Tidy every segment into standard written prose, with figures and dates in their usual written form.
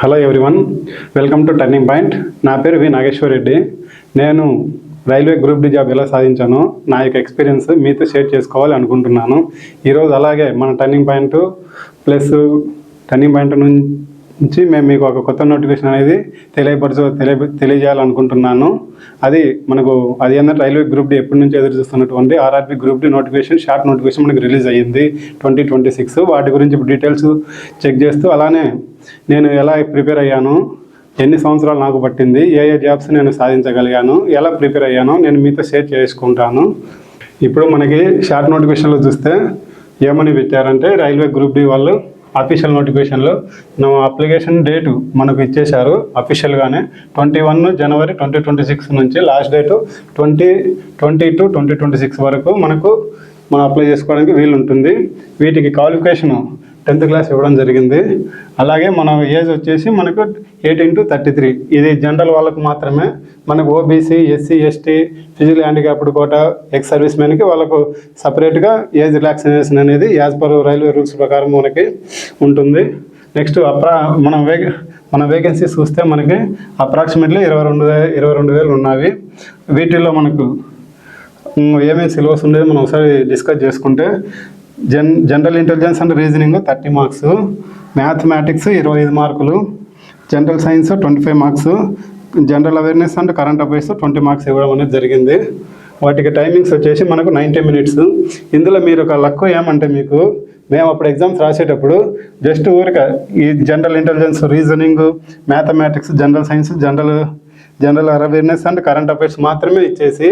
Hello everyone, welcome to turning point. నా పేరు వి నాగేశ్వర్ రెడ్డి. నేను రైల్వే గ్రూప్ డి జాబ్ ఎలా సాధించానో నా యొక్క ఎక్స్పీరియన్స్ మీతో షేర్ చేసుకోవాలి అనుకుంటున్నాను. ఈరోజు అలాగే మన turning point plus turning point నుంచి మేము మీకు ఒక కొత్త నోటిఫికేషన్ అనేది తెలియజేయాలనుకుంటున్నాను. అది ఏంటంటే రైల్వే గ్రూప్ డి ఎప్పటి నుంచి ఎదురు చూస్తున్నటువంటి RRB group D notification, short notification మనకు రిలీజ్ అయ్యింది 2026. వాటి గురించి డీటెయిల్స్ చెక్ చేస్తూ, అలానే నేను ఎలా ప్రిపేర్ అయ్యాను, ఎన్ని సంవత్సరాలు నాకు పట్టింది, ఏ జాబ్స్ నేను సాధించగలిగాను, ఎలా ప్రిపేర్ అయ్యానో నేను మీతో షేర్ చేసుకుంటాను. ఇప్పుడు మనకి షార్ట్ నోటిఫికేషన్లో చూస్తే ఏమని పెట్టారంటే, రైల్వే గ్రూప్ డి వాళ్ళు అఫీషియల్ నోటిఫికేషన్లో నా అప్లికేషన్ డేటు మనకు ఇచ్చేశారు. అఫీషియల్గానే 21 జనవరి 2026 నుంచి లాస్ట్ డేటు 2022-2026 వరకు మనం అప్లై చేసుకోవడానికి వీలు ఉంటుంది. వీటికి క్వాలిఫికేషను 10th క్లాస్ ఇవ్వడం జరిగింది. అలాగే మన ఏజ్ వచ్చేసి మనకు 18 to 33. ఇది జనరల్ వాళ్ళకు మాత్రమే. మనకు OBC, SC, ST, physical handicapped quota, ex service మెన్కి వాళ్ళకు సపరేట్గా ఏజ్ రిలాక్సేషన్ అనేది యాజ్ పర్ రైల్వే రూల్స్ ప్రకారం మనకి ఉంటుంది. నెక్స్ట్ మన వేకెన్సీస్ చూస్తే మనకి అప్రాక్సిమేట్లీ 22,000 ఉన్నవి. వీటిల్లో మనకు ఏమేమి సిలబస్ ఉండేది మనం ఒకసారి డిస్కస్ చేసుకుంటే, general intelligence and reasoning 30 marks, mathematics 25 మార్కులు, general science 25 marks, general awareness and current affairs 20 marks ఇవ్వడం అనేది జరిగింది. వాటికి టైమింగ్స్ వచ్చేసి మనకు 90 minutes. ఇందులో మీరు ఒక లక్ ఏమంటే, మేము అప్పుడు ఎగ్జామ్స్ రాసేటప్పుడు జస్ట్ ఊరిక ఈ general intelligence, reasoning, mathematics, general science, general awareness and current affairs మాత్రమే ఇచ్చేసి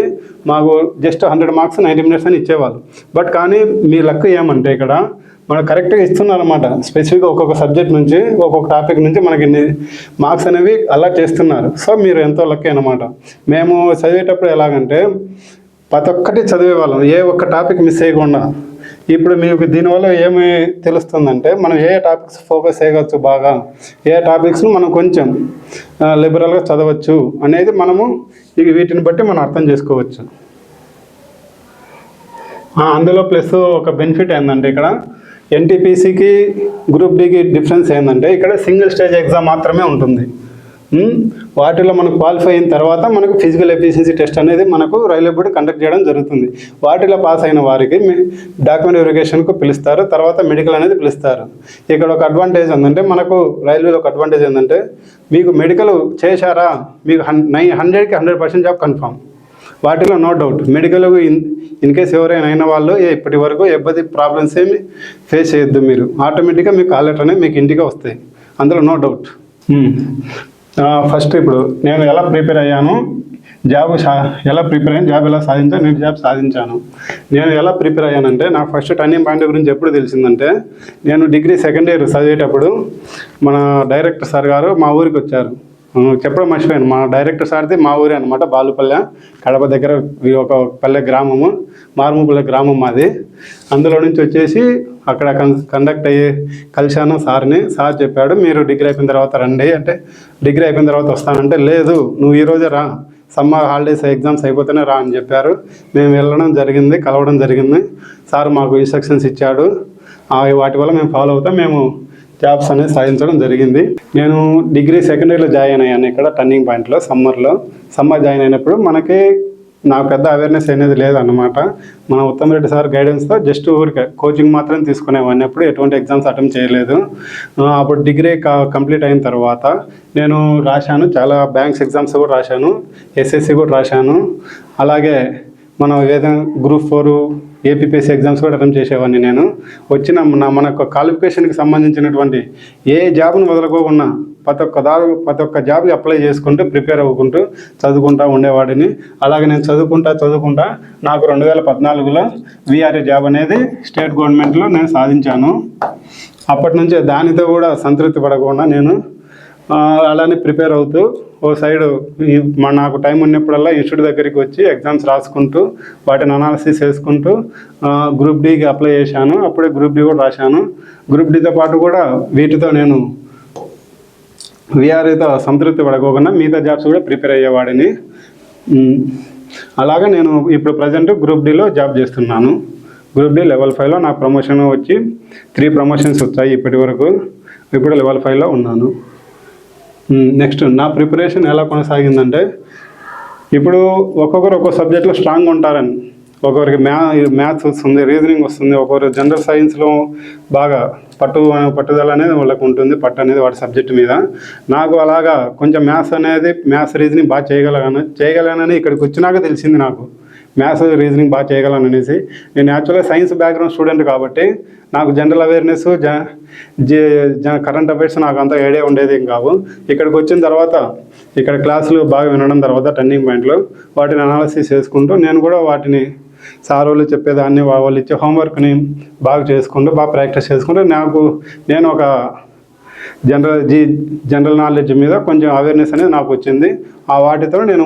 మాకు జస్ట్ 100 మార్క్స్ 90 minutes అని ఇచ్చేవాళ్ళు. బట్ కానీ మీ లక్ ఏమంటే, ఇక్కడ మనకు కరెక్ట్గా ఇస్తున్నారన్నమాట. స్పెసిఫిక్గా ఒక్కొక్క సబ్జెక్ట్ నుంచి, ఒక్కొక్క టాపిక్ నుంచి మనకి మార్క్స్ అనేవి అలాట్ చేస్తున్నారు. సో మీరు ఎంతో లక్కీ అన్నమాట. మేము చదివేటప్పుడు ఎలాగంటే ప్రతి ఒక్కటి చదివేవాళ్ళం, ఏ ఒక్క టాపిక్ మిస్ చేయకుండా. ఇప్పుడు మీకు దీనివల్ల ఏమి తెలుస్తుందంటే, మనం ఏ టాపిక్స్ ఫోకస్ చేయవచ్చు, బాగా ఏ టాపిక్స్ను మనం కొంచెం లిబరల్గా చదవచ్చు అనేది వీటిని బట్టి మనం అర్థం చేసుకోవచ్చు. అందులో ప్లస్ ఒక బెనిఫిట్ ఏంటంటే, ఇక్కడ ఎన్టీపీసీకి గ్రూప్ డికి డిఫరెన్స్ ఏంటంటే, ఇక్కడ సింగిల్ స్టేజ్ ఎగ్జామ్ మాత్రమే ఉంటుంది. వాటిలో మనకు క్వాలిఫై అయిన తర్వాత మనకు ఫిజికల్ ఎఫిషియన్సీ టెస్ట్ అనేది మనకు రైల్వే బోర్డు కండక్ట్ చేయడం జరుగుతుంది. వాటిలో పాస్ అయిన వారికి డాక్యుమెంట్ వెరిఫికేషన్కు పిలుస్తారు, తర్వాత మెడికల్ అనేది పిలుస్తారు. ఇక్కడ ఒక అడ్వాంటేజ్ ఏంటంటే, మనకు రైల్వేలో ఒక అడ్వాంటేజ్ ఏంటంటే, మీకు మెడికల్ చేశారా, మీకు 100కి 100% జాబ్ కన్ఫామ్. వాటిలో no doubt. Medical in case ఎవరైనా అయిన వాళ్ళు ఇప్పటి వరకు ఇబ్బంది ప్రాబ్లమ్స్ ఏమి ఫేస్ చేయొద్దు. మీరు ఆటోమేటిక్గా మీకు కాల్ లెటర్ అనేది మీకు ఇంటికి వస్తాయి, అందులో నో డౌట్. ఫస్ట్ ఇప్పుడు నేను ఎలా ప్రిపేర్ అయ్యాను, జాబ్ ఎలా సాధించాను, నేను జాబ్ సాధించాను. నేను ఎలా ప్రిపేర్ అయ్యానంటే, నాకు ఫస్ట్ టర్నింగ్ పాయింట్ గురించి ఎప్పుడు తెలిసిందంటే, నేను డిగ్రీ 2nd year చదివేటప్పుడు మన డైరెక్టర్ సార్ గారు మా ఊరికి వచ్చారు. చెప్పడం మర్చిపోయాను, మా డైరెక్టర్ సార్ది మా ఊరే అనమాట, బాలుపల్లె, కడప దగ్గర ఒక పల్లె గ్రామము, మారుమూపల్లె గ్రామం మాది. అందులో నుంచి వచ్చేసి అక్కడ కండక్ట్ అయ్యి కలిశాను సార్ని. సార్ చెప్పాడు, మీరు డిగ్రీ అయిపోయిన తర్వాత రండి అంటే, డిగ్రీ అయిపోయిన తర్వాత వస్తానంటే, లేదు నువ్వు ఈరోజే రా, సమ్మర్ హాలిడేస్ ఎగ్జామ్స్ అయిపోతేనే రా అని చెప్పారు. మేము వెళ్ళడం జరిగింది, కలవడం జరిగింది. సార్ మాకు ఇన్స్ట్రక్షన్స్ ఇచ్చాడు. వాటి వల్ల మేము ఫాలో అవుతాం, మేము జాబ్స్ అనేది సాధించడం జరిగింది. నేను డిగ్రీ 2nd yearలో జాయిన్ అయ్యాను ఇక్కడ టర్నింగ్ పాయింట్లో. సమ్మర్ జాయిన్ అయినప్పుడు నాకు పెద్ద అవేర్నెస్ అనేది లేదన్నమాట. మన ఉత్తమ్ రెడ్డి సార్ గైడెన్స్తో జస్ట్ ఊరికే కోచింగ్ మాత్రం తీసుకునేవాడిని. అప్పుడు ఎటువంటి ఎగ్జామ్స్ అటెంప్ట్ చేయలేదు. అప్పుడు డిగ్రీ కంప్లీట్ అయిన తర్వాత నేను రాశాను, చాలా బ్యాంక్స్ ఎగ్జామ్స్ కూడా రాశాను, ఎస్ఎస్సి కూడా రాశాను. అలాగే మనం ఏదైనా గ్రూప్ 4 ఏపీపీఎస్సీ ఎగ్జామ్స్ కూడా అటెంప్ట్ చేసేవాడిని. నేను మన క్వాలిఫికేషన్కి సంబంధించినటువంటి ఏ జాబ్ను వదలుకోకుండా ప్రతి ఒక్క జాబ్కి అప్లై చేసుకుంటూ ప్రిపేర్ అవ్వుకుంటూ చదువుకుంటూ ఉండేవాడిని. అలాగే నేను చదువుకుంటా నాకు 2014లో విఆర్ఏ జాబ్ అనేది స్టేట్ గవర్నమెంట్లో నేను సాధించాను. అప్పటి నుంచే దానితో కూడా సంతృప్తి పడకుండా నేను అలానే ప్రిపేర్ అవుతూ ఓ సైడు నాకు టైం ఉన్నప్పుడల్లా ఇన్స్టిట్యూట్ దగ్గరికి వచ్చి ఎగ్జామ్స్ రాసుకుంటూ వాటిని అనాలిసిస్ చేసుకుంటూ గ్రూప్ డికి అప్లై చేశాను. అప్పుడే గ్రూప్ డి కూడా రాశాను. గ్రూప్ డితో పాటు కూడా వీటితో నేను విఆర్ఏతో సంతృప్తి పడకోకుండా మిగతా జాబ్స్ కూడా ప్రిపేర్ అయ్యేవాడిని. అలాగే నేను ఇప్పుడు ప్రజెంట్ గ్రూప్ డిలో జాబ్ చేస్తున్నాను. గ్రూప్ డి లెవెల్ 5లో నాకు ప్రమోషన్ వచ్చి 3 ప్రమోషన్స్ వచ్చాయి ఇప్పటి వరకు. ఇప్పుడు లెవెల్ 5లో ఉన్నాను. నెక్స్ట్ నా ప్రిపరేషన్ ఎలా కొనసాగిందంటే, ఇప్పుడు ఒక్కొక్కరు ఒక్కొక్క సబ్జెక్ట్లో స్ట్రాంగ్ ఉంటారని, ఒక్కొక్కరికి మ్యాథ్స్ వస్తుంది, రీజనింగ్ వస్తుంది, ఒక్కొక్కరు జనరల్ సైన్స్లో బాగా పట్టుదల అనేది వాళ్ళకు ఉంటుంది, పట్టు అనేది వాటి సబ్జెక్ట్ మీద. నాకు అలాగా కొంచెం మ్యాథ్స్ రీజనింగ్ బాగా చేయగలనని ఇక్కడికి వచ్చినాక తెలిసింది నాకు. మ్యాథ్స్ రీజనింగ్ బాగా చేయగలను అనేసి. నేను యాక్చువల్గా సైన్స్ బ్యాక్గ్రౌండ్ స్టూడెంట్ కాబట్టి నాకు జనరల్ అవేర్నెస్ కరెంట్ అఫైర్స్ నాకు అంత ఐడియా ఉండేది కావు. ఇక్కడికి వచ్చిన తర్వాత ఇక్కడ క్లాసులు బాగా వినడం తర్వాత టర్నింగ్ పాయింట్లు వాటిని అనాలిసిస్ చేసుకుంటూ నేను కూడా వాటిని సార్ వాళ్ళు చెప్పేదాన్ని, వాళ్ళు ఇచ్చే హోంవర్క్ని బాగా చేసుకుంటూ బాగా ప్రాక్టీస్ చేసుకుంటూ నేను ఒక జనరల్ నాలెడ్జ్ మీద కొంచెం అవేర్నెస్ అనేది నాకు వచ్చింది. ఆ వాటితో నేను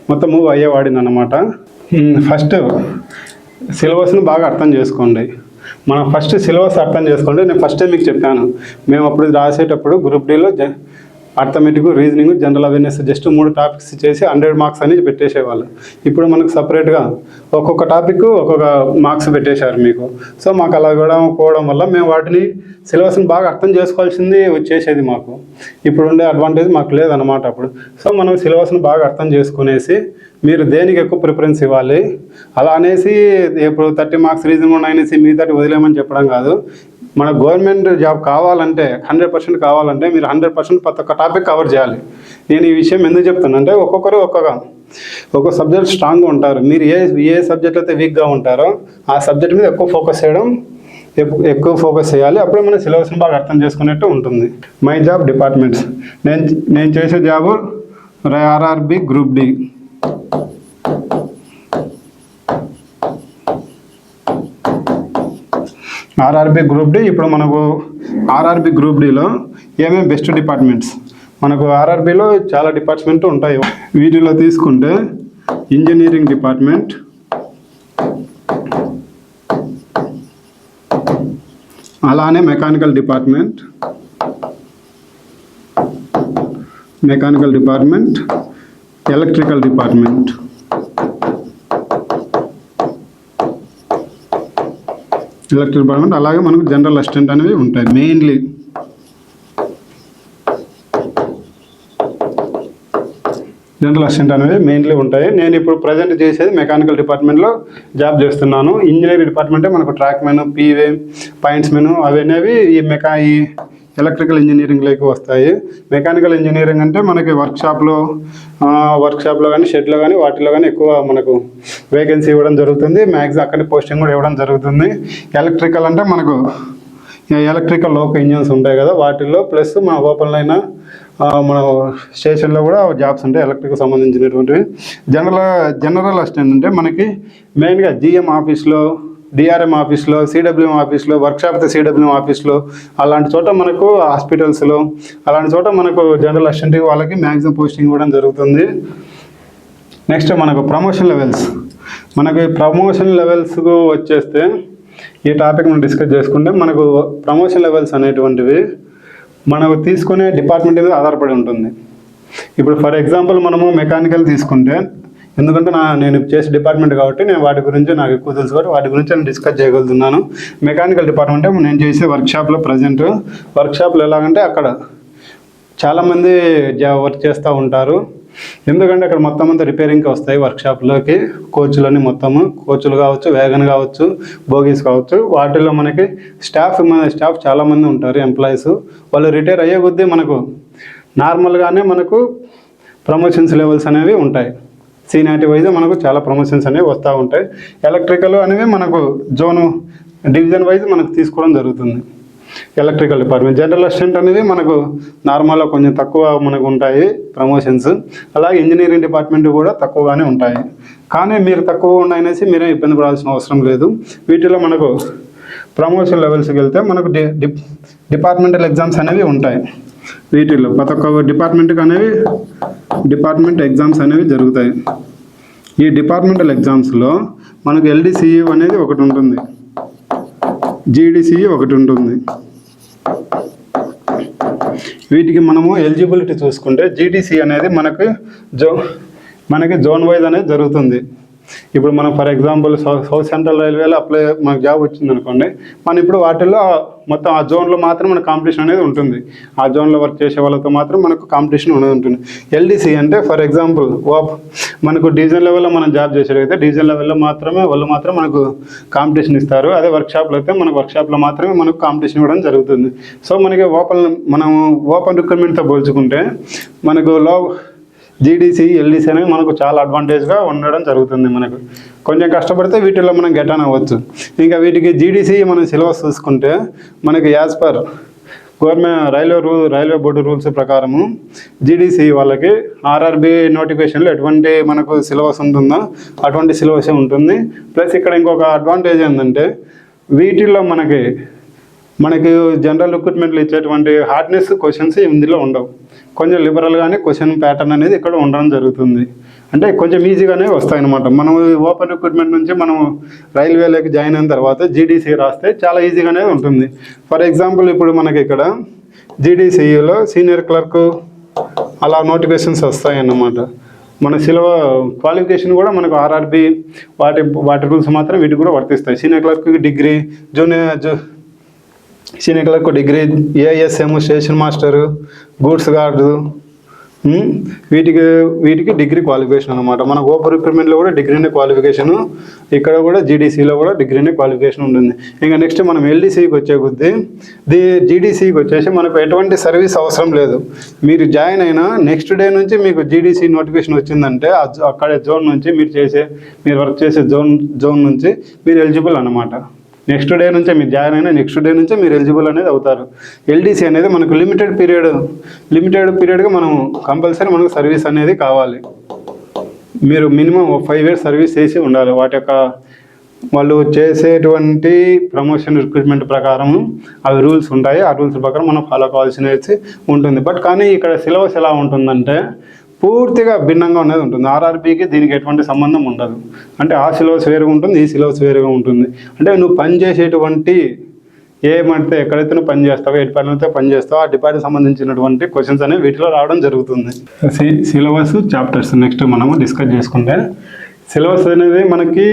మొత్తం మూవ్ అయ్యేవాడిని అన్నమాట. ఫస్ట్ సిలబస్ను బాగా అర్థం చేసుకోండి. మనం ఫస్ట్ సిలబస్ అర్థం చేసుకోండి. నేను ఫస్ట్ టైం మీకు చెప్పాను, మేము అప్పుడు రాసేటప్పుడు గ్రూప్ డీలో arithmetic, reasoning, general awareness just 3 topics చేసి 100 మార్క్స్ అనేది పెట్టేసేవాళ్ళు. ఇప్పుడు మనకు సపరేట్గా ఒక్కొక్క టాపిక్ ఒక్కొక్క మార్క్స్ పెట్టేశారు మీకు. సో మాకు అలా పోవడం వల్ల మేము వాటిని సిలబస్ని బాగా అర్థం చేసుకోవాల్సింది వచ్చేసేది మాకు. ఇప్పుడు ఉండే అడ్వాంటేజ్ మాకు లేదన్నమాట అప్పుడు. సో మనం సిలబస్ని బాగా అర్థం చేసుకునేసి మీరు దేనికి ఎక్కువ ప్రిఫరెన్స్ ఇవ్వాలి, అలా అనేసి ఇప్పుడు 30 మార్క్స్ రీజనింగ్ ఉన్నాయనేసి మిగతాటి వదిలేమని చెప్పడం కాదు. మన గవర్నమెంట్ జాబ్ కావాలంటే 100% కావాలంటే మీరు 100% ప్రతి ఒక్క టాపిక్ కవర్ చేయాలి. నేను ఈ విషయం ఎందుకు చెప్తానంటే ఒక్కొక్కరు ఒక్కొక్క సబ్జెక్ట్ స్ట్రాంగ్గా ఉంటారు. మీరు ఏ సబ్జెక్ట్ అయితే వీక్గా ఉంటారో ఆ సబ్జెక్ట్ మీద ఎక్కువ ఫోకస్ చేయాలి. అప్పుడే మన సిలబస్ని బాగా అర్థం చేసుకునేట్టు ఉంటుంది. మై జాబ్ డిపార్ట్మెంట్స్, నేను చేసే job RRB group D. RRB group D. ఇప్పుడు మనకు ఆర్ఆర్బి గ్రూప్ డిలో ఏమేమి బెస్ట్ డిపార్ట్మెంట్స్, మనకు ఆర్ఆర్బిలో చాలా డిపార్ట్మెంట్ ఉంటాయి. వీటిలో తీసుకుంటే ఇంజనీరింగ్ డిపార్ట్మెంట్, అలానే మెకానికల్ డిపార్ట్మెంట్, ఎలక్ట్రికల్ డిపార్ట్మెంట్, అలాగే మనకు జనరల్ అసిస్టెంట్ అనేవి ఉంటాయి. మెయిన్లీ జనరల్ అసిస్టెంట్ అనేవి ఉంటాయి. నేను ఇప్పుడు ప్రజెంట్ చేసేది మెకానికల్ డిపార్ట్మెంట్లో జాబ్ చేస్తున్నాను. ఇంజనీరింగ్ డిపార్ట్మెంటే మనకు ట్రాక్ మెను, పీవే, పాయింట్స్ మెను అవనేవి ఈ ఎలక్ట్రికల్ ఇంజనీరింగ్లోకి వస్తాయి. మెకానికల్ ఇంజనీరింగ్ అంటే మనకి వర్క్షాప్లో కానీ షెడ్లో కానీ వాటిలో కానీ ఎక్కువ మనకు వేకెన్సీ ఇవ్వడం జరుగుతుంది. మ్యాక్సిమం అక్కడ పోస్టింగ్ కూడా ఇవ్వడం జరుగుతుంది. ఎలక్ట్రికల్ అంటే మనకు ఎలక్ట్రికల్ లోకల్ ఇంజన్స్ ఉంటాయి కదా, వాటిల్లో ప్లస్ మన ఓపెన్ లైన్ మన స్టేషన్లో కూడా జాబ్స్ ఉంటాయి ఎలక్ట్రికల్ సంబంధించినటువంటివి. జనరల్ అసిస్టెంట్ అంటే మనకి మెయిన్గా జిఎం ఆఫీస్లో, డిఆర్ఎం ఆఫీస్లో, సిడబ్ల్యూఎం ఆఫీస్లో, వర్క్షాప్ సిడబ్ల్యూఎం ఆఫీస్లో, అలాంటి చోట మనకు హాస్పిటల్స్లో, అలాంటి చోట మనకు జనరల్ అసిస్టెంట్ వాళ్ళకి మ్యాక్సిమం పోస్టింగ్ ఇవ్వడం జరుగుతుంది. నెక్స్ట్ మనకు ప్రమోషన్ లెవెల్స్కు వచ్చేస్తే ఈ టాపిక్ మనం డిస్కస్ చేసుకుంటే మనకు ప్రమోషన్ లెవెల్స్ అనేటువంటివి మనకు తీసుకునే డిపార్ట్మెంట్ మీద ఆధారపడి ఉంటుంది. ఇప్పుడు ఫర్ ఎగ్జాంపుల్ మనము మెకానికల్ తీసుకుంటే, ఎందుకంటే నేను చేసే డిపార్ట్మెంట్ కాబట్టి నేను వాటి గురించి నాకు ఎక్కువ తెలుసు కాబట్టి వాటి గురించి నేను డిస్కస్ చేయగలుగుతున్నాను. మెకానికల్ డిపార్ట్మెంట్ నేను చేసే వర్క్షాప్లో వర్క్షాప్లో ఎలాగంటే అక్కడ చాలామంది వర్క్ చేస్తూ ఉంటారు. ఎందుకంటే అక్కడ మొత్తం అంతా రిపేరింగ్కి వస్తాయి వర్క్షాప్లోకి కోచ్లు కావచ్చు, వ్యాగన్ కావచ్చు, బోగీస్ కావచ్చు. వాటిల్లో మనకి స్టాఫ్ చాలామంది ఉంటారు, ఎంప్లాయీస్. వాళ్ళు రిటైర్ అయ్యే కొద్దీ మనకు నార్మల్గానే మనకు ప్రమోషన్స్ లెవెల్స్ అనేవి ఉంటాయి. సీనియారిటీ వైజ్ మనకు చాలా ప్రమోషన్స్ అనేవి వస్తూ ఉంటాయి. ఎలక్ట్రికల్ అనేవి మనకు డివిజన్ వైజ్ మనకు తీసుకోవడం జరుగుతుంది. ఎలక్ట్రికల్ డిపార్ట్మెంట్, జనరల్ అసిస్టెంట్ అనేది మనకు నార్మల్గా కొంచెం తక్కువ మనకు ఉంటాయి ప్రమోషన్స్. అలాగే ఇంజనీరింగ్ డిపార్ట్మెంట్ కూడా తక్కువగానే ఉంటాయి. కానీ మీరు తక్కువ ఉన్నాయనేసి మీరే ఇబ్బంది పడాల్సిన అవసరం లేదు. వీటిలో మనకు ప్రమోషన్ లెవెల్స్కి వెళ్తే మనకు డిపార్ట్మెంటల్ ఎగ్జామ్స్ అనేవి ఉంటాయి. వీటిల్లో ప్రతి ఒక్క డిపార్ట్మెంట్ ఎగ్జామ్స్ అనేవి జరుగుతాయి. ఈ డిపార్ట్మెంటల్ ఎగ్జామ్స్లో మనకు LDCE అనేది ఒకటి ఉంటుంది, GDCE ఒకటి ఉంటుంది. వీటికి మనము ఎలిజిబిలిటీ చూసుకుంటే GDCE అనేది మనకి జోన్ వైజ్ అనేది జరుగుతుంది. ఇప్పుడు మనం ఫర్ ఎగ్జాంపుల్ సౌత్ సెంట్రల్ రైల్వేలో అప్లై మనకు జాబ్ వచ్చింది అనుకోండి, మనం ఇప్పుడు వాటిల్లో మొత్తం ఆ జోన్లో మాత్రం మన కాంపిటీషన్ అనేది ఉంటుంది. ఆ జోన్లో వర్క్ చేసే వాళ్ళతో మాత్రం మనకు కాంపిటీషన్ అనేది ఉంటుంది. ఎల్డీసీ అంటే ఫర్ ఎగ్జాంపుల్ మనకు డివిజన్ లెవెల్లో మనం జాబ్ చేసేటైతే డివిజన్ లెవెల్లో మాత్రమే వాళ్ళు మాత్రం మనకు కాంపిటీషన్ ఇస్తారు. అదే వర్క్షాప్లో అయితే మనకు వర్క్షాప్లో మాత్రమే మనకు కాంపిటీషన్ ఇవ్వడం జరుగుతుంది. సో మనకి మనం ఓపెన్ రిక్రూట్మెంట్తో పోల్చుకుంటే మనకు జీడీసీ ఎల్డీసీ అనేవి మనకు చాలా అడ్వాంటేజ్గా ఉండడం జరుగుతుంది. మనకు కొంచెం కష్టపడితే వీటిల్లో మనం గెట్ ఆన్ అవ్వచ్చు. ఇంకా వీటికి జీడీసీ మనం సిలబస్ చూసుకుంటే మనకి as per government railway board rules ప్రకారము జీడీసీ వాళ్ళకి ఆర్ఆర్బీ నోటిఫికేషన్లో ఎటువంటి మనకు సిలబస్ ఉంటుందో అటువంటి సిలబసే ఉంటుంది. ప్లస్ ఇక్కడ ఇంకొక అడ్వాంటేజ్ ఏంటంటే వీటిల్లో మనకి జనరల్ రిక్రూట్మెంట్లు ఇచ్చేటువంటి హార్డ్నెస్ క్వశ్చన్స్ ఇందులో ఉండవు. కొంచెం లిబరల్గానే క్వశ్చన్ ప్యాటర్న్ అనేది ఇక్కడ ఉండడం జరుగుతుంది. అంటే కొంచెం ఈజీగానే వస్తాయన్నమాట. మనం ఓపెన్ రిక్రూట్మెంట్ నుంచి మనం రైల్వేలోకి జాయిన్ అయిన తర్వాత జీడీసీ రాస్తే చాలా ఈజీగానే ఉంటుంది. ఫర్ ఎగ్జాంపుల్ ఇప్పుడు మనకి ఇక్కడ జీడీసీలో సీనియర్ క్లర్క్ అలా నోటిఫికేషన్స్ వస్తాయన్నమాట. మన క్వాలిఫికేషన్ కూడా మనకు ఆర్ఆర్బీ వాటి రూల్స్ మాత్రం వీటికి కూడా వర్తిస్తాయి. సీనియర్ క్లర్క్కి degree, senior clerk degree, ASM station master, goods guard, వీటికి డిగ్రీ క్వాలిఫికేషన్ అనమాట. మన ఓపెన్ రిక్రూట్మెంట్లో కూడా డిగ్రీనే క్వాలిఫికేషను, ఇక్కడ కూడా జీడీసీలో కూడా డిగ్రీనే క్వాలిఫికేషన్ ఉంటుంది. ఇంకా నెక్స్ట్ మనం ఎల్డీసీకి వచ్చే కొద్దీ జీడీసీకి వచ్చేసి మనకు ఎటువంటి సర్వీస్ అవసరం లేదు. మీరు జాయిన్ అయినా నెక్స్ట్ డే నుంచి మీకు జీడీసీ నోటిఫికేషన్ వచ్చిందంటే అక్కడ జోన్ నుంచి మీరు వర్క్ చేసే జోన్ నుంచి మీరు ఎలిజిబుల్ అనమాట. నెక్స్ట్ డే నుంచే మీరు జాయిన్ అయినా నెక్స్ట్ డే నుంచే మీరు ఎలిజిబుల్ అనేది అవుతారు. ఎల్డీసీ అనేది మనకు లిమిటెడ్ పీరియడ్గా మనం కంపల్సరీ మనకు సర్వీస్ అనేది కావాలి. మీరు మినిమం 5 years సర్వీస్ చేసి ఉండాలి. వాళ్ళు చేసేటువంటి ప్రమోషన్ రిక్రూట్మెంట్ ప్రకారం అవి రూల్స్ ఉంటాయి. ఆ రూల్స్ ప్రకారం మనం ఫాలో కావాల్సినవి ఉంటుంది. కానీ ఇక్కడ సిలబస్ ఎలా ఉంటుందంటే పూర్తిగా భిన్నంగా అనేది ఉంటుంది. ఆర్ఆర్బీకి దీనికి ఎటువంటి సంబంధం ఉండదు. అంటే ఆ సిలబస్ వేరుగా ఉంటుంది, ఈ సిలబస్ వేరుగా ఉంటుంది. అంటే నువ్వు పనిచేసేటువంటి ఏమంటే ఎక్కడైతే నువ్వు పని చేస్తావో, ఏ డిపార్ట్మెంట్తో పని చేస్తావో ఆ డిపార్ట్మెంట్ సంబంధించినటువంటి క్వశ్చన్స్ అనేవి వీటిలో రావడం జరుగుతుంది. సిలబస్ చాప్టర్స్ నెక్స్ట్ మనము డిస్కస్ చేసుకుంటే సిలబస్ అనేది మనకి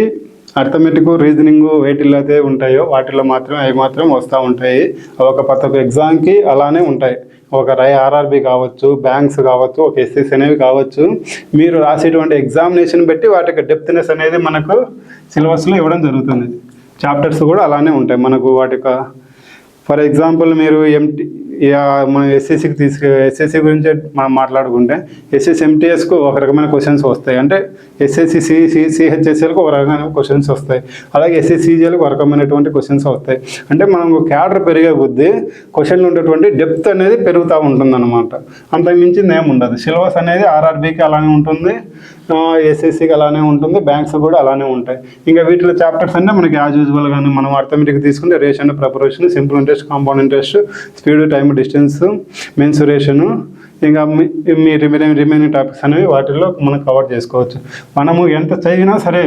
అర్థమెటిక్, రీజనింగ్ వేటిల్లో అయితే ఉంటాయో వాటిల్లో మాత్రమే అవి మాత్రం వస్తూ ఉంటాయి. ఒక ప్రతి ఒక్క ఎగ్జామ్కి అలానే ఉంటాయి. ఒక ఆర్ఆర్బీ కావచ్చు, బ్యాంక్స్ కావచ్చు, ఒక ఎస్ఎస్ అనేవి కావచ్చు, మీరు రాసేటువంటి ఎగ్జామినేషన్ బట్టి వాటికి డెప్త్నెస్ అనేది మనకు సిలబస్లో ఇవ్వడం జరుగుతుంది. చాప్టర్స్ కూడా అలానే ఉంటాయి మనకు వాటికి. ఫర్ ఎగ్జాంపుల్ మీరు మనం ఎస్ఎస్సి గురించి మనం మాట్లాడుకుంటే ఎస్ఎస్ ఎంటీఎస్కు ఒక రకమైన క్వశ్చన్స్ వస్తాయి. అంటే ఎస్ఎస్సి సిహెచ్ఎస్ఎల్కి ఒక రకమైన క్వశ్చన్స్ వస్తాయి. అలాగే ఎస్ఎస్సిజిఎల్కి ఒక రకమైనటువంటి క్వశ్చన్స్ వస్తాయి. అంటే మనం క్యాడర్ పెరిగే కొద్దీ క్వశ్చన్లు ఉండేటువంటి డెప్త్ అనేది పెరుగుతూ ఉంటుందన్నమాట. అంతకు మించింది ఏమి ఉండదు. సిలబస్ అనేది ఆర్ఆర్బీకి అలానే ఉంటుంది, ఎస్ఎస్సికి అలానే ఉంటుంది, బ్యాంక్స్ కూడా అలానే ఉంటాయి. ఇంకా వీటిలో చాప్టర్స్ అంటే మనకి యాజ్ యూజువల్ కానీ మనం అర్థమెటిక్ తీసుకుంటే ration, preparation, simple interest, compound interest, speed, time, distance, mensuration, ఇంకా మీ రిమైనింగ్ టాపిక్స్ అనేవి వాటిల్లో మనం కవర్ చేసుకోవచ్చు. మనము ఎంత చదివినా సరే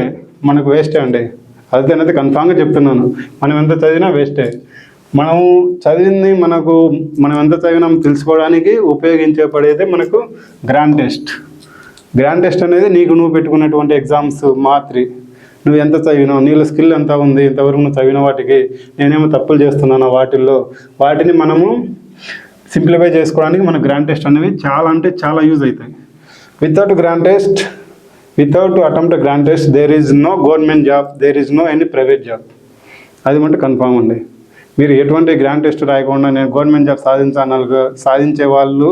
మనకు వేస్టే అండి. అదేనైతే కన్ఫామ్గా చెప్తున్నాను. మనం ఎంత చదివినా వేస్టే. మనం చదివింది మనం ఎంత చదివినాం తెలుసుకోవడానికి ఉపయోగించబడేది మనకు గ్రాండ్ టెస్ట్ అనేది నువ్వు పెట్టుకున్నటువంటి ఎగ్జామ్స్ మాత్రి. నువ్వు ఎంత చదివినావు, నీళ్ళ స్కిల్ ఎంత ఉంది, ఇంతవరకు నువ్వు చదివిన వాటికి నేనేమో తప్పులు చేస్తున్నాను వాటిని మనము సింప్లిఫై చేసుకోవడానికి మన గ్రాండ్ టెస్ట్ అనేవి చాలా అంటే చాలా యూజ్ అవుతాయి. Without attempt grand test there is no government job, there is no any private job. అది మటు కన్ఫామ్ అండి. మీరు ఎటువంటి గ్రాండ్ టెస్ట్ రాయకుండా నేను గవర్నమెంట్ జాబ్ సాధించే వాళ్ళు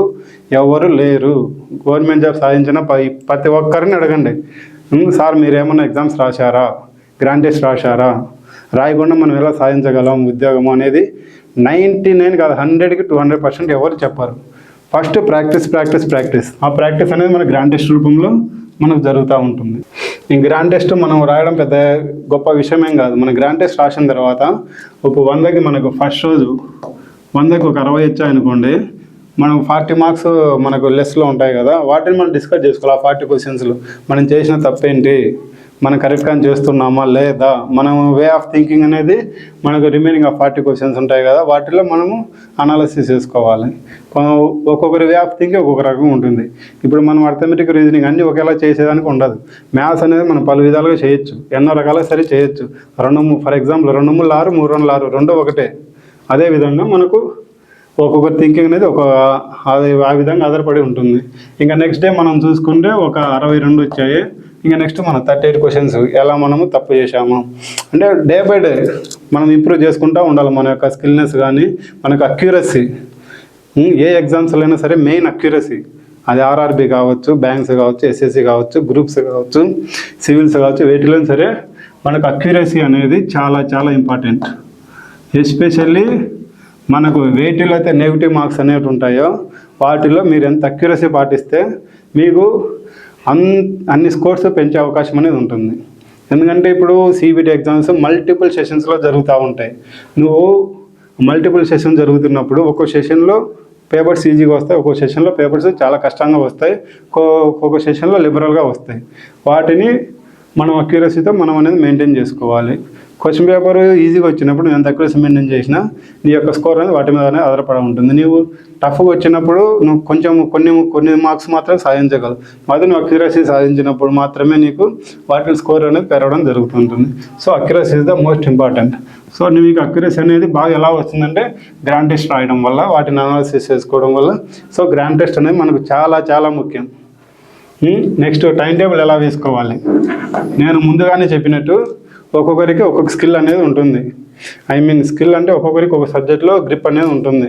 ఎవరు లేరు. గవర్నమెంట్ జాబ్ సాధించిన ప్రతి ఒక్కరిని అడగండి, సార్ మీరు ఏమన్నా ఎగ్జామ్స్ రాశారా, గ్రాండ్ టెస్ట్ రాశారా, రాయకుండా మనం ఎలా సాధించగలం ఉద్యోగం అనేది 99 కాదు 100కి 200% ఎవరు చెప్పారు. First practice. ఆ ప్రాక్టీస్ అనేది మన గ్రాండ్ టెస్ట్ రూపంలో మనకు జరుగుతూ ఉంటుంది. ఈ గ్రాండ్ టెస్ట్ మనం రాయడం పెద్ద గొప్ప విషయమేం కాదు. మన గ్రాండ్ టెస్ట్ రాసిన తర్వాత ఒక 100కి మనకు ఫస్ట్ రోజు 100కి ఒక 60 వచ్చాయనుకోండి, మనకు 40 మార్క్స్ మనకు లెస్లో ఉంటాయి కదా, వాటిని మనం డిస్కస్ చేసుకోవాలి. ఆ 40 క్వశ్చన్స్లో మనం చేసిన తప్పేంటి, మనం కరెక్ట్గా చేస్తున్నామా లేదా, మనం వే ఆఫ్ థింకింగ్ అనేది మనకు రిమైనింగ్ ఆఫ్ 40 క్వశ్చన్స్ ఉంటాయి కదా, వాటిలో మనము అనాలిసిస్ చేసుకోవాలి. ఒక్కొక్కరి వే ఆఫ్ థింకింగ్ ఒక్కొక్క రకంగా ఉంటుంది. ఇప్పుడు మనం అర్థమెటిక్ రీజనింగ్ అన్నీ ఒకేలా చేసేదానికి ఉండదు. మ్యాథ్స్ అనేది మనం పలు విధాలుగా చేయొచ్చు, ఎన్నో రకాలుగా సరే చేయొచ్చు. ఫర్ ఎగ్జాంపుల్ 2 3 6 3 2 6 రెండో ఒకటే. అదేవిధంగా మనకు ఒక్కొక్క థింకింగ్ అనేది ఆ విధంగా ఆధారపడి ఉంటుంది. ఇంకా నెక్స్ట్ డే మనం చూసుకుంటే ఒక 62 వచ్చాయి. ఇంకా నెక్స్ట్ మనం 38 క్వశ్చన్స్ ఎలా మనము తప్పు చేసాము అంటే డే బై డే మనం ఇంప్రూవ్ చేసుకుంటూ ఉండాలి. మన యొక్క స్కిల్నెస్ కానీ మనకు అక్యూరసీ, ఏ ఎగ్జామ్స్లో అయినా సరే మెయిన్ అక్యూరసీ, అది ఆర్ఆర్బి కావచ్చు, బ్యాంక్స్ కావచ్చు, ఎస్ఎస్సి కావచ్చు, గ్రూప్స్ కావచ్చు, సివిల్స్ కావచ్చు, వేటిలో సరే మనకు అక్యూరసీ అనేది చాలా చాలా ఇంపార్టెంట్. ఎస్పెషల్లీ మనకు వేటిలో అయితే నెగిటివ్ మార్క్స్ అనేవి ఉంటాయో వాటిలో మీరు ఎంత అక్యురసీ పాటిస్తే మీకు అన్ని స్కోర్స్ పెంచే అవకాశం అనేది ఉంటుంది. ఎందుకంటే ఇప్పుడు సిబిటి ఎగ్జామ్స్ మల్టిపుల్ సెషన్స్లో జరుగుతూ ఉంటాయి. నువ్వు మల్టిపుల్ సెషన్ జరుగుతున్నప్పుడు ఒక్కో సెషన్లో పేపర్స్ ఈజీగా వస్తాయి, ఒక్కో సెషన్లో పేపర్స్ చాలా కష్టంగా వస్తాయి, ఒక్కొక్క సెషన్లో లిబరల్గా వస్తాయి. వాటిని మనం అక్యురసీతో మనం అనేది మెయింటైన్ చేసుకోవాలి. క్వశ్చన్ పేపర్ ఈజీగా వచ్చినప్పుడు నువ్వు ఎంత అక్యురసీ మెయింటైన్ చేసినా నీ యొక్క స్కోర్ అనేది వాటి మీద అనేది ఆధారపడి ఉంటుంది. నువ్వు టఫ్గా వచ్చినప్పుడు నువ్వు కొన్ని మార్క్స్ మాత్రమే సాధించగలవు. అది నువ్వు అక్యురసీ సాధించినప్పుడు మాత్రమే నీకు వాటి స్కోర్ అనేది పెరగడం జరుగుతుంటుంది. So accuracy is the most important. So మీకు అక్యురసీ అనేది బాగా ఎలా వస్తుందంటే గ్రాండ్ టెస్ట్ రాయడం వల్ల, వాటిని అనాలిసిస్ చేసుకోవడం వల్ల. సో గ్రాండ్ టెస్ట్ అనేది మనకు చాలా చాలా ముఖ్యం. నెక్స్ట్ టైం టేబుల్ ఎలా వేసుకోవాలి. నేను ముందుగానే చెప్పినట్టు ఒక్కొక్కరికి ఒక్కొక్క స్కిల్ అనేది ఉంటుంది. స్కిల్ అంటే ఒక్కొక్కరికి ఒక సబ్జెక్ట్లో గ్రిప్ అనేది ఉంటుంది.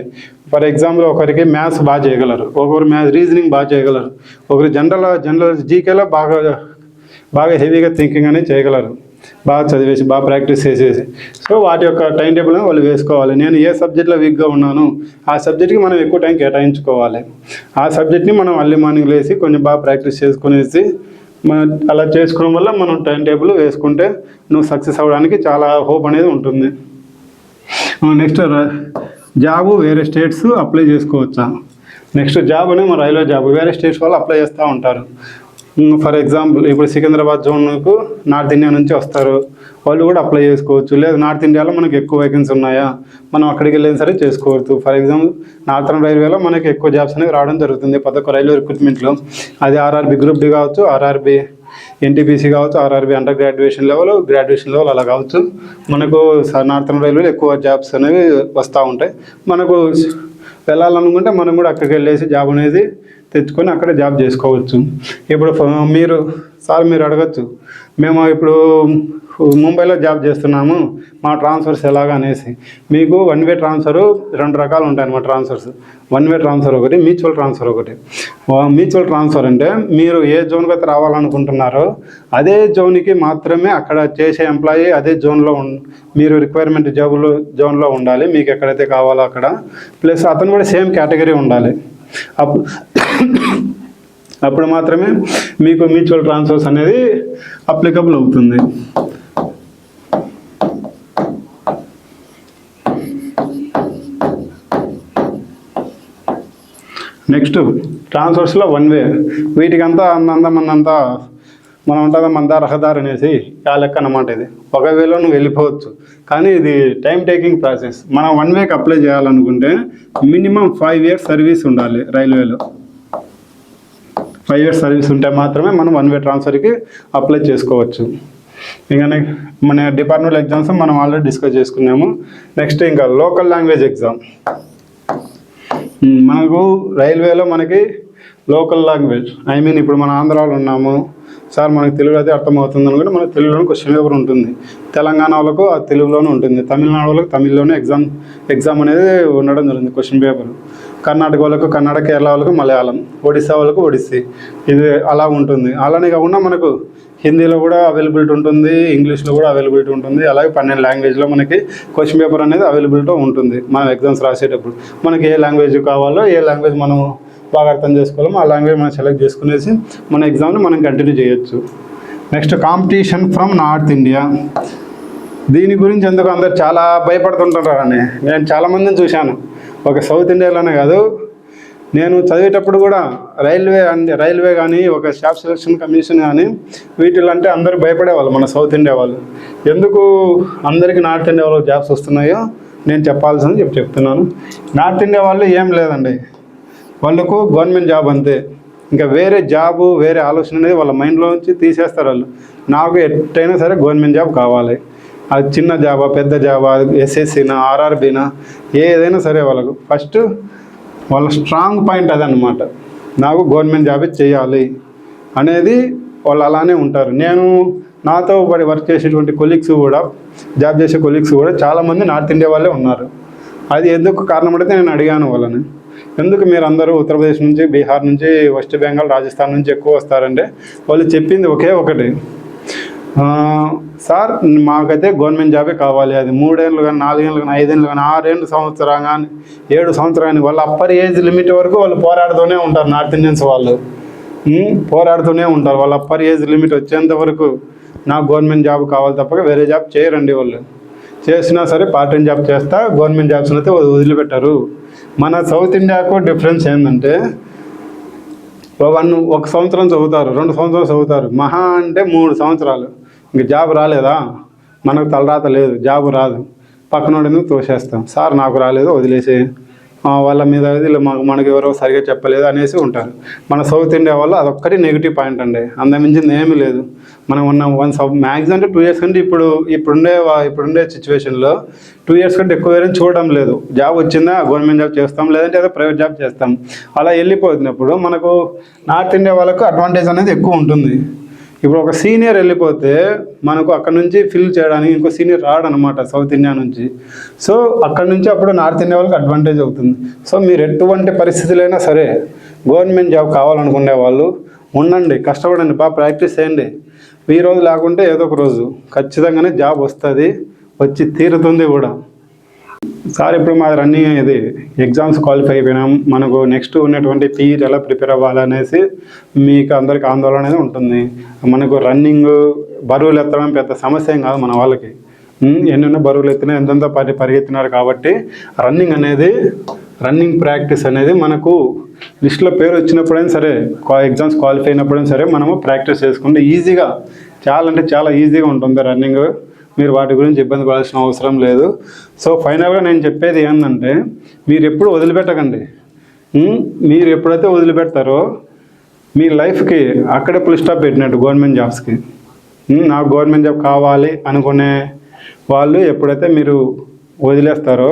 ఫర్ ఎగ్జాంపుల్ ఒకరికి మ్యాథ్స్ బాగా చేయగలరు, ఒకరు రీజనింగ్ బాగా చేయగలరు, ఒకరు జనరల్ జీకేలో బాగా హెవీగా థింకింగ్ అనేది చేయగలరు, బాగా చదివేసి బాగా ప్రాక్టీస్ చేసేసి. సో వాటి యొక్క టైం టేబుల్ వాళ్ళు వేసుకోవాలి. నేను ఏ సబ్జెక్ట్లో వీక్గా ఉన్నాను ఆ సబ్జెక్ట్కి మనం ఎక్కువ టైం కేటాయించుకోవాలి. ఆ సబ్జెక్ట్ని మనం అర్లీ మార్నింగ్ లేసి కొంచెం బాగా ప్రాక్టీస్ చేసుకునేసి అలా చేసుకోవడం వల్ల మనం టైం టేబుల్ వేసుకుంటే నువ్వు సక్సెస్ అవ్వడానికి చాలా హోప్ అనేది ఉంటుంది. నెక్స్ట్ జాబు వేరే స్టేట్స్ అప్లై చేసుకోవచ్చా. నెక్స్ట్ జాబ్ అనేది మన రైల్వే జాబ్ వేరే స్టేట్స్ వాళ్ళు అప్లై చేస్తూ ఉంటారు. ఫర్ ఎగ్జాంపుల్ ఇప్పుడు సికింద్రాబాద్ జోన్కు నార్త్ ఇండియా నుంచి వస్తారు, వాళ్ళు కూడా అప్లై చేసుకోవచ్చు. లేదు నార్త్ ఇండియాలో మనకి ఎక్కువ వేకెన్సీ ఉన్నాయా, మనం అక్కడికి వెళ్ళిన సరే చేసుకోవచ్చు. ఫర్ ఎగ్జాంపుల్ నార్థన్ రైల్వేలో మనకి ఎక్కువ జాబ్స్ అనేవి రావడం జరుగుతుంది ప్రతి ఒక్క రైల్వే రిక్రూట్మెంట్లో. అది ఆర్ఆర్బి గ్రూప్ డి కావచ్చు, ఆర్ఆర్బి ఎన్టీపీసీ కావచ్చు, ఆర్ఆర్బి అండర్ గ్రాడ్యుయేషన్ లెవెల్ అలా కావచ్చు. మనకు నార్థన్ రైల్వేలో ఎక్కువ జాబ్స్ అనేవి వస్తూ ఉంటాయి. మనకు వెళ్ళాలనుకుంటే మనం కూడా అక్కడికి వెళ్ళేసి జాబ్ అనేది తెచ్చుకొని అక్కడే జాబ్ చేసుకోవచ్చు. ఇప్పుడు మీరు అడగచ్చు, మేము ఇప్పుడు ముంబైలో జాబ్ చేస్తున్నాము, మా ట్రాన్స్ఫర్స్ ఎలాగా అనేసి. మీకు 1 వే ట్రాన్స్ఫర్ 2 రకాలు ఉంటాయి అన్నమాట ట్రాన్స్ఫర్స్. 1 వే ట్రాన్స్ఫర్ ఒకటి, మ్యూచువల్ ట్రాన్స్ఫర్ ఒకటి. మ్యూచువల్ ట్రాన్స్ఫర్ అంటే మీరు ఏ జోన్కి అయితే రావాలనుకుంటున్నారో అదే జోన్కి మాత్రమే అక్కడ చేసే ఎంప్లాయీ అదే జోన్లో మీరు రిక్వైర్మెంట్ జోన్లో ఉండాలి, మీకు ఎక్కడైతే కావాలో అక్కడ. ప్లస్ అతను కూడా సేమ్ కేటగిరీ ఉండాలి. అప్పుడు మాత్రమే మీకు మ్యూచువల్ ట్రాన్స్ఫర్స్ అనేది అప్లికబుల్ అవుతుంది. నెక్స్ట్ ట్రాన్స్ఫర్స్లో 1 వే. వీటికంతా అంతా మనం ఉంటుందా రహదారి అనేసి ఆ లెక్క అన్నమాట. ఇది ఒక వేలో నువ్వు వెళ్ళిపోవచ్చు, కానీ ఇది టైం టేకింగ్ ప్రాసెస్. మనం 1 వేకి అప్లై చేయాలనుకుంటే మినిమం 5 years సర్వీస్ ఉండాలి రైల్వేలో. 5 years సర్వీస్ ఉంటే మాత్రమే మనం 1 వే ట్రాన్స్ఫర్కి అప్లై చేసుకోవచ్చు. ఇంకా మన డిపార్ట్మెంటల్ ఎగ్జామ్స్ మనం ఆల్రెడీ డిస్కస్ చేసుకున్నాము. నెక్స్ట్ ఇంకా లోకల్ లాంగ్వేజ్ ఎగ్జామ్. మనకు రైల్వేలో మనకి లోకల్ లాంగ్వేజ్ ఇప్పుడు మన ఆంధ్రాలో ఉన్నాము సార్, మనకు తెలుగు అయితే అర్థమవుతుంది అనుకుంటే మనకు తెలుగులోనే క్వశ్చన్ పేపర్ ఉంటుంది. తెలంగాణ వాళ్ళకు ఆ తెలుగులోనే ఉంటుంది, తమిళనాడు వాళ్ళకు తమిళ్లోనే ఎగ్జామ్ అనేది ఉండడం జరుగుతుంది క్వశ్చన్ పేపర్. కర్ణాటక వాళ్ళకు కన్నడ, కేరళ వాళ్ళకు మలయాళం, ఒడిస్సా వాళ్ళకు ఒడిస్సీ, ఇది అలా ఉంటుంది. అలానే కాకుండా మనకు హిందీలో కూడా అవైలబిలిటీ ఉంటుంది, ఇంగ్లీష్లో కూడా అవైలబిలిటీ ఉంటుంది. అలాగే 12 లాంగ్వేజ్లో మనకి క్వశ్చన్ పేపర్ అనేది అవైలబిలిటీ ఉంటుంది. మనం ఎగ్జామ్స్ రాసేటప్పుడు మనకి ఏ లాంగ్వేజ్ కావాలో, ఏ లాంగ్వేజ్ మనం బాగా అర్థం చేసుకోవాలో ఆ లాంగ్వేజ్ మనం సెలెక్ట్ చేసుకునేసి మన ఎగ్జామ్ని మనం కంటిన్యూ చేయొచ్చు. Next competition from north India. దీని గురించి ఎందుకు అందరు చాలా భయపడుతుంటారని నేను చాలామందిని చూశాను. ఒక సౌత్ ఇండియాలోనే కాదు, నేను చదివేటప్పుడు కూడా రైల్వే కానీ ఒక స్టాఫ్ సెలక్షన్ కమిషన్ కానీ వీటిలో అంటే అందరూ భయపడేవాళ్ళు మన సౌత్ ఇండియా వాళ్ళు. ఎందుకు అందరికీ నార్త్ ఇండియా వాళ్ళకి జాబ్స్ వస్తున్నాయో నేను చెప్పాల్సింది చెప్తున్నాను. నార్త్ ఇండియా వాళ్ళు ఏం లేదండి, వాళ్ళకు గవర్నమెంట్ జాబ్ అంతే. ఇంకా వేరే జాబు వేరే ఆలోచన అనేది వాళ్ళ మైండ్లో నుంచి తీసేస్తారు వాళ్ళు. నాకు ఎట్టయినా సరే గవర్నమెంట్ జాబ్ కావాలి, అది చిన్న జాబా పెద్ద జాబా ఎస్ఎస్సీనా ఆర్ఆర్బీనా ఏదైనా సరే వాళ్ళకు ఫస్ట్ వాళ్ళ స్ట్రాంగ్ పాయింట్ అదనమాట. నాకు గవర్నమెంట్ జాబే చేయాలి అనేది వాళ్ళు అలానే ఉంటారు. నేను నాతో వర్క్ చేసేటువంటి కొలీగ్స్ కూడా జాబ్ చేసే కొలీగ్స్ కూడా చాలామంది నార్త్ ఇండియా వాళ్ళే ఉన్నారు. అది ఎందుకు కారణం అడిగితే నేను అడిగాను వాళ్ళని, ఎందుకు మీరు అందరూ ఉత్తరప్రదేశ్ నుంచి బీహార్ నుంచి వెస్ట్ బెంగాల్ రాజస్థాన్ నుంచి ఎక్కువ వస్తారంటే వాళ్ళు చెప్పింది ఒకే ఒకటి, సార్ మాకైతే గవర్నమెంట్ జాబే కావాలి, అది 3 ఏళ్ళు కానీ 4 ఏళ్ళు కానీ 5 ఏళ్ళు కానీ 6 సంవత్సరం కానీ 7 సంవత్సరాలు కానీ వాళ్ళ అప్పర్ ఏజ్ లిమిట్ వరకు వాళ్ళు పోరాడుతూనే ఉంటారు. నార్త్ ఇండియన్స్ వాళ్ళు పోరాడుతూనే ఉంటారు. వాళ్ళ అప్పర్ ఏజ్ లిమిట్ వచ్చేంత వరకు నాకు గవర్నమెంట్ జాబ్ కావాలి తప్పక వేరే జాబ్ చేయరండి. వాళ్ళు చేసినా సరే పార్ట్ టైం జాబ్ చేస్తా, గవర్నమెంట్ జాబ్స్ అయితే వదిలిపెట్టారు. మన సౌత్ ఇండియాకు డిఫరెన్స్ ఏంటంటే 1 సంవత్సరం చదువుతారు, 2 సంవత్సరాలు చదువుతారు, మహా అంటే 3 సంవత్సరాలు ఇంక జాబ్ రాలేదా, మనకు తలరాత లేదు, జాబ్ రాదు, పక్కనోడిని తోసేస్తాం, సార్ నాకు రాలేదు వదిలేసి వాళ్ళ మీద మనకు ఎవరో సరిగా చెప్పలేదు అనేసి ఉంటారు. మన సౌత్ ఇండియా వాళ్ళు అదొక్కటి నెగిటివ్ పాయింట్ అండి, అంతమించింది ఏమీ లేదు. మనం ఉన్న మ్యాక్సిమం అంటే 2 ఇయర్స్ కంటే ఇప్పుడుండే సిచ్యువేషన్లో 2 ఇయర్స్ కంటే ఎక్కువ వేరే చూడడం లేదు. జాబ్ వచ్చిందా గవర్నమెంట్ జాబ్ చేస్తాం, లేదంటే ఏదో ప్రైవేట్ జాబ్ చేస్తాం. అలా వెళ్ళిపోతున్నప్పుడు మనకు నార్త్ ఇండియా వాళ్ళకు అడ్వాంటేజ్ అనేది ఎక్కువ ఉంటుంది. ఇప్పుడు ఒక సీనియర్ వెళ్ళిపోతే మనకు అక్కడ నుంచి ఫిల్ చేయడానికి ఇంకో సీనియర్ రాడనమాట సౌత్ ఇండియా నుంచి. సో అక్కడ నుంచి అప్పుడు నార్త్ ఇండియా వాళ్ళకి అడ్వాంటేజ్ అవుతుంది. సో మీరు ఎటువంటి పరిస్థితులైనా సరే గవర్నమెంట్ జాబ్ కావాలనుకునే వాళ్ళు ఉండండి, కష్టపడండి, బాగా ప్రాక్టీస్ చేయండి. ఈ రోజు లేకుంటే ఏదో ఒక రోజు ఖచ్చితంగానే జాబ్ వస్తుంది, వచ్చి తీరుతుంది కూడా. సార్ ఇప్పుడు మాది రన్నింగ్ ఇది ఎగ్జామ్స్ క్వాలిఫై అయిపోయినాం, మనకు నెక్స్ట్ ఉన్నటువంటి పీఈటీ ఎలా ప్రిపేర్ అవ్వాలనేసి మీకు అందరికి ఆందోళన అనేది ఉంటుంది. మనకు రన్నింగ్ బరువులు ఎత్తడం పెద్ద సమస్య ఏం కాదు మన వాళ్ళకి. ఎన్నెన్నో బరువులు ఎత్తినా ఎంతెంత పరిగెత్తినారు కాబట్టి రన్నింగ్ ప్రాక్టీస్ అనేది మనకు లిస్టులో పేరు వచ్చినప్పుడైనా సరే ఎగ్జామ్స్ క్వాలిఫై అయినప్పుడైనా సరే మనము ప్రాక్టీస్ చేసుకుంటే ఈజీగా చాలా అంటే చాలా ఈజీగా ఉంటుంది రన్నింగ్. మీరు వాటి గురించి ఇబ్బంది పడాల్సిన అవసరం లేదు. సో ఫైనల్గా నేను చెప్పేది ఏంటంటే మీరు ఎప్పుడు వదిలిపెట్టకండి. మీరు ఎప్పుడైతే వదిలిపెడతారో మీ లైఫ్కి అక్కడే ఫుల్ స్టాప్ పెట్టినట్టు గవర్నమెంట్ జాబ్స్కి. నాకు గవర్నమెంట్ జాబ్ కావాలి అనుకునే వాళ్ళు ఎప్పుడైతే మీరు వదిలేస్తారో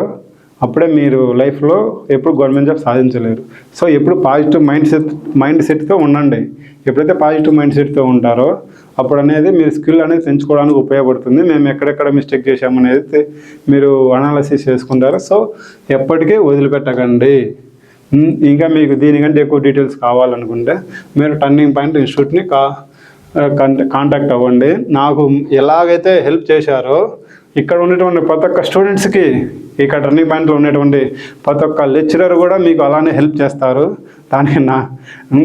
అప్పుడే మీరు లైఫ్లో ఎప్పుడు గవర్నమెంట్ జాబ్ సాధించలేరు. సో ఎప్పుడు పాజిటివ్ మైండ్ సెట్తో ఉండండి. ఎప్పుడైతే పాజిటివ్ మైండ్ సెట్తో ఉంటారో అప్పుడు అనేది మీరు స్కిల్ అనేది పెంచుకోవడానికి ఉపయోగపడుతుంది. మేము ఎక్కడెక్కడ మిస్టేక్ చేసామనేది మీరు అనాలిసిస్ చేసుకుంటారు. సో ఎప్పటికీ వదిలిపెట్టకండి. ఇంకా మీకు దీనికంటే ఎక్కువ డీటెయిల్స్ కావాలనుకుంటే మీరు టర్నింగ్ పాయింట్ ఇన్స్టిట్యూట్ని కాంటాక్ట్ అవ్వండి. నాకు ఎలాగైతే హెల్ప్ చేశారో ఇక్కడ ఉన్నటువంటి ప్రతి ఒక్క స్టూడెంట్స్కి ఇక్కడ టర్నింగ్ పాయింట్లో ఉన్నటువంటి ప్రతి ఒక్క లెక్చరర్ కూడా మీకు అలానే హెల్ప్ చేస్తారు.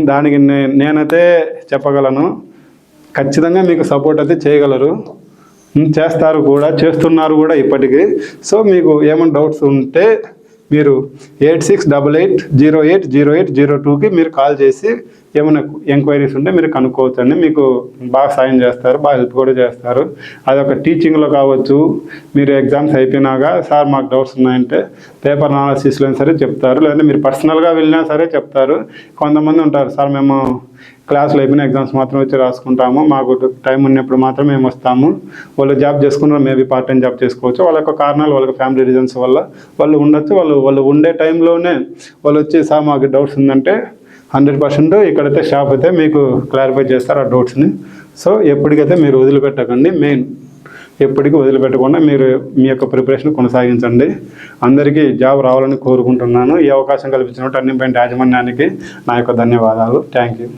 దానికి నేనైతే చెప్పగలను, ఖచ్చితంగా మీకు సపోర్ట్ అయితే చేయగలరు, చేస్తారు కూడా, చేస్తున్నారు కూడా ఇప్పటికీ. సో మీకు ఏమైనా డౌట్స్ ఉంటే మీరు 8688080802కి మీరు కాల్ చేసి ఏమైనా ఎంక్వైరీస్ ఉంటే మీరు కనుక్కోవచ్చండి. మీకు బాగా సాయం చేస్తారు, బాగా హెల్ప్ కూడా చేస్తారు. అదొక టీచింగ్లో కావచ్చు, మీరు ఎగ్జామ్స్ అయిపోయినాక సార్ మాకు డౌట్స్ ఉన్నాయంటే పేపర్ అనాలిసిస్లో సరే చెప్తారు, లేదంటే మీరు పర్సనల్గా వెళ్ళినా సరే చెప్తారు. కొంతమంది ఉంటారు, సార్ మేము క్లాసులు అయిపోయిన ఎగ్జామ్స్ మాత్రం వచ్చి రాసుకుంటాము, మాకు టైం ఉన్నప్పుడు మాత్రం మేము వస్తాము. వాళ్ళు జాబ్ చేసుకున్నారు, మేబీ పార్ట్ టైం జాబ్ చేసుకోవచ్చు. వాళ్ళ యొక్క కారణాలు, వాళ్ళకి ఫ్యామిలీ రీజన్స్ వల్ల వాళ్ళు ఉండొచ్చు. వాళ్ళు ఉండే టైంలోనే వాళ్ళు వచ్చి సార్ మాకు డౌట్స్ ఉందంటే 100% ఇక్కడైతే స్టాఫ్ అయితే మీకు క్లారిఫై చేస్తారు ఆ డౌట్స్ని. సో ఎప్పటికైతే మీరు వదిలిపెట్టకండి, ఎప్పటికీ వదిలిపెట్టకుండా మీరు మీ యొక్క ప్రిపరేషన్ కొనసాగించండి. అందరికీ జాబ్ రావాలని కోరుకుంటున్నాను. ఈ అవకాశం కల్పించిన టర్నింగ్ పాయింట్ యాజమాన్యానికి నా యొక్క ధన్యవాదాలు. Thank you.